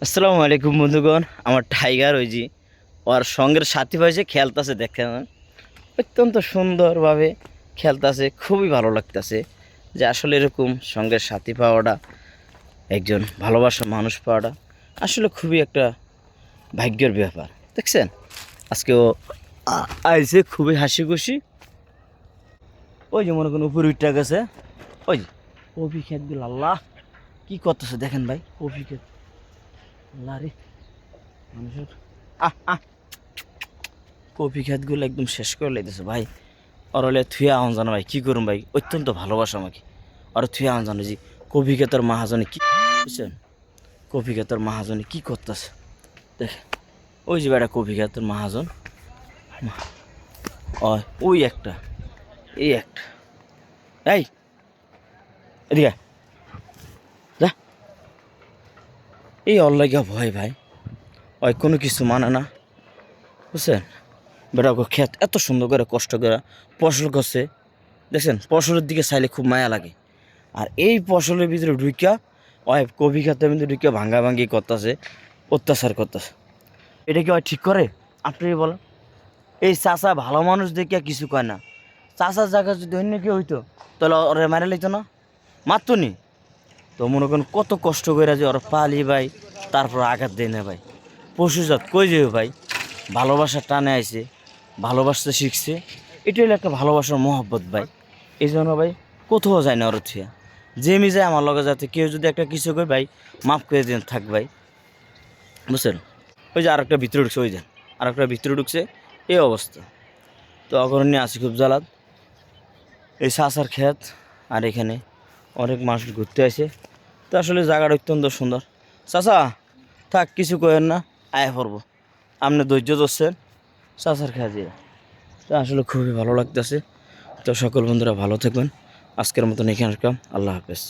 আসসালামু আলাইকুম বন্ধুগণ। আমার টাইগার ওই যে ওর সঙ্গের সাথী ভাইসে খেলতেছে, দেখেন অত্যন্ত সুন্দরভাবে খেলতেছে, খুবই ভালো লাগতেছে যে আসলে এরকম সঙ্গের সাথী পাওয়াটা, একজন ভালোবাসা মানুষ পাওয়াটা আসলে খুবই একটা ভাগ্যের ব্যাপার। দেখছেন আজকে ও আইসে খুবই হাসি খুশি। ওই যে মনে করুন উপরে উঠটা গেছে, ওই যে কফি ক্ষেতগুলো, আল্লাহ কি করতেছে দেখেন ভাই, কফি ক্ষেত, আল্লাহ রে মানুষের আহ আহ কফি ক্ষেতগুলো একদম শেষ করে লাইতেছে ভাই। ওর হলে থুয়া আহন জানো ভাই, কী করুন ভাই, অত্যন্ত ভালোবাসা আমাকে। আর থুয়া আহন জানো যে কফি ক্ষেতের মাহাজনে কি বুঝছেন, কফি ক্ষেতের মাহাজনে কি করতেছে দেখেন। ওই যে বেটা কফি ক্ষেতের মাহাজন, ওই একটা, এই একটা, এই এদিকে যা। এই অল্লাগা ভয় ভাই, ওই কোনো কিছু মানে না বুঝছেন। বেটা ক্ষেত এত সুন্দর করে কষ্ট করে ফসল করছে, দেখছেন ফসলের দিকে চাইলে খুব মায়া লাগে। আর এই ফসলের ভিতরে ঢুকিয়া ওই কফি খাতে কিন্তু ঢুকিয়া ভাঙ্গা ভাঙ্গি করতেছে, অত্যাচার করতেছে। এটা কি ওই ঠিক করে? আপনি বলেন। এই চাষা ভালো মানুষ দেখিয়া কিছু কয় না, চাষার জায়গা যদি অন্য কেউ হইতো তাহলে ওরা মারা লইতো না, মারতো নি। তো মনে করেন কত কষ্ট করে যে ওরা পালি ভাই, তারপর আঘাত দেয় না ভাই। পশুজাত কই যাবে ভাই, ভালোবাসার টানে আইছে, ভালোবাসতে শিখছে। এটা হলো একটা ভালোবাসার মহব্বত ভাই। এই জন্য ভাই কোথাও যায় না ওর থিয়া, যেমি যায় আমার লগে, যাতে কেউ যদি একটা কিছু করে ভাই মাফ করে দিন থাক ভাই, বুঝছেন। ওই যে আরেকটা ভিতরে ঢুকছে, ওই যে আরেকটা ভিতরে ঢুকছে, এই অবস্থা। তো অগরণে আছি খুব জ্বালাত। এই চাষার ক্ষেত, আর এখানে অনেক মানুষ ঘুরতে আসে। তো আসলে জায়গাটা অত্যন্ত সুন্দর। চাচা থাক, কিছু কয়েন না, আয় পড়বো, আপনি ধৈর্য ধরছেন চাচার খেয়ে। তো আসলে খুবই ভালো লাগতেছে। তো সকল বন্ধুরা ভালো থাকবেন, আজকের মতন এখানে রাখলাম, আল্লাহ হাফেজ।